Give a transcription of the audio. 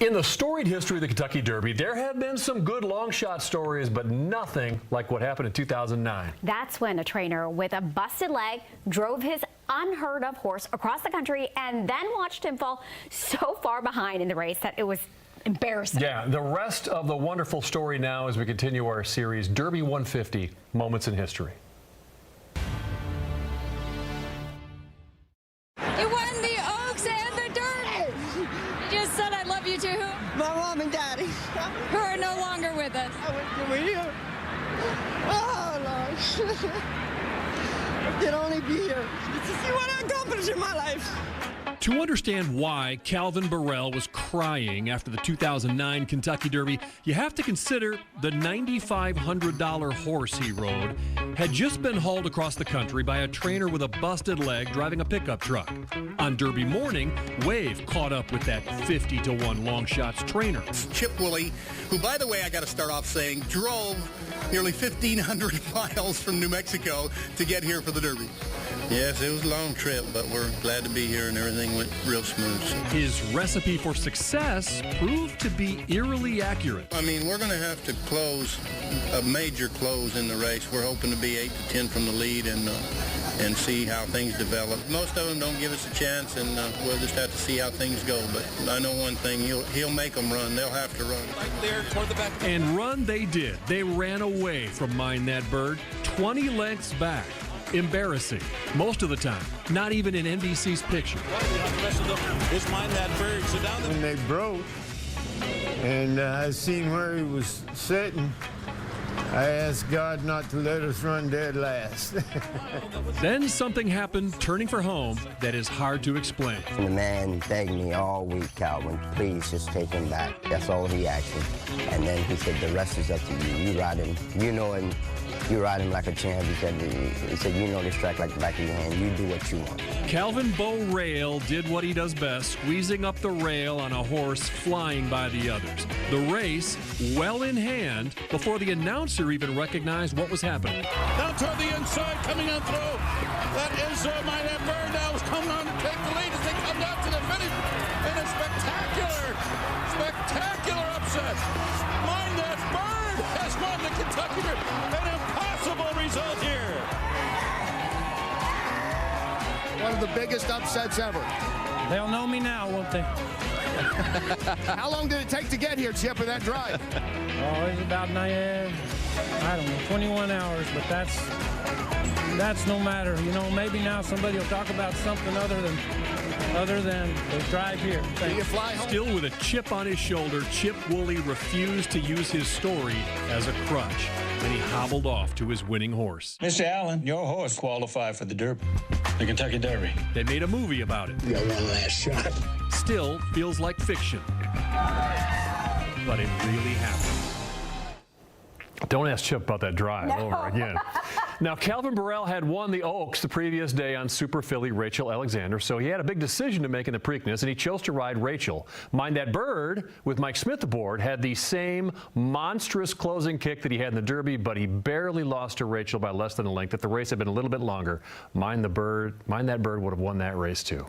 In the storied history of the Kentucky Derby, there have been some good long shot stories, but nothing like what happened in 2009. That's when a trainer with a busted leg drove his unheard of horse across the country and then watched him fall so far behind in the race that it was embarrassing. Yeah, the rest of the wonderful story now as we continue our series, Derby 150, Moments in History. You won the Oaks and the Derby. You just said I love you to who? My mom and daddy. Who are no longer with us. I went to here. Oh, Lord. I could only be here to see what I accomplished in my life. To understand why Calvin Burrell was crying after the 2009 Kentucky Derby, you have to consider the $9,500 horse he rode had just been hauled across the country by a trainer with a busted leg driving a pickup truck. On Derby morning, Wave caught up with that 50-1 long shots trainer. Chip Woolley, who, by the way, I got to start off saying, drove nearly 1,500 miles from New Mexico to get here for the Derby. Yes, it was a long trip, but we're glad to be here and everything went real smooth. His recipe for success proved to be eerily accurate. I mean, we're going to have to close a major close in the race. We're hoping to be 8 to 10 from the lead and see how things develop. Most of them don't give us a chance, and we'll just have to see how things go. But I know one thing, he'll make them run. They'll have to run. Right there toward the back. And run they did. They ran away from Mind That Bird, 20 lengths back. Embarrassing. Most of the time, not even in NBC's picture. The rest of them is Mind That Bird. So down when they broke, and I seen where he was sitting, I asked God not to let us run dead last. Then something happened turning for home that is hard to explain. The man begged me all week, Calvin, please just take him back. That's all he asked me. And then he said, the rest is up to you. You ride him. You know him. You ride him like a champ. He said, you know this track like the back of your hand. You do what you want. Calvin Bo Rail did what he does best, squeezing up the rail on a horse flying by the others. The race well in hand before the announcer even recognized what was happening. down toward the inside, coming on through. That is Mind That Bird now is coming on to take the lead as they come down to the finish. And a spectacular upset. Mind That Bird has won the Kentucky Derby. An impossible result here. One of the biggest upsets ever. They'll know me now, won't they? How long did it take to get here, Chip, in that drive? Oh, it's about, I don't know, 21 hours, but that's no matter. You know, maybe now somebody will talk about something other than the drive here. You fly home? Still with a chip on his shoulder, Chip Woolley refused to use his story as a crutch, and he hobbled off to his winning horse. Mr. Allen, your horse qualified for the Derby, the Kentucky Derby. They made a movie about it. You got one last shot. Still feels like fiction, but it really happened. Don't ask Chip about that drive over again. Now, Calvin Burrell had won the Oaks the previous day on Super Filly Rachel Alexander, so he had a big decision to make in the Preakness, and he chose to ride Rachel. Mind That Bird, with Mike Smith aboard, had the same monstrous closing kick that he had in the Derby, but he barely lost to Rachel by less than a length. If the race had been a little bit longer, Mind That Bird would have won that race too.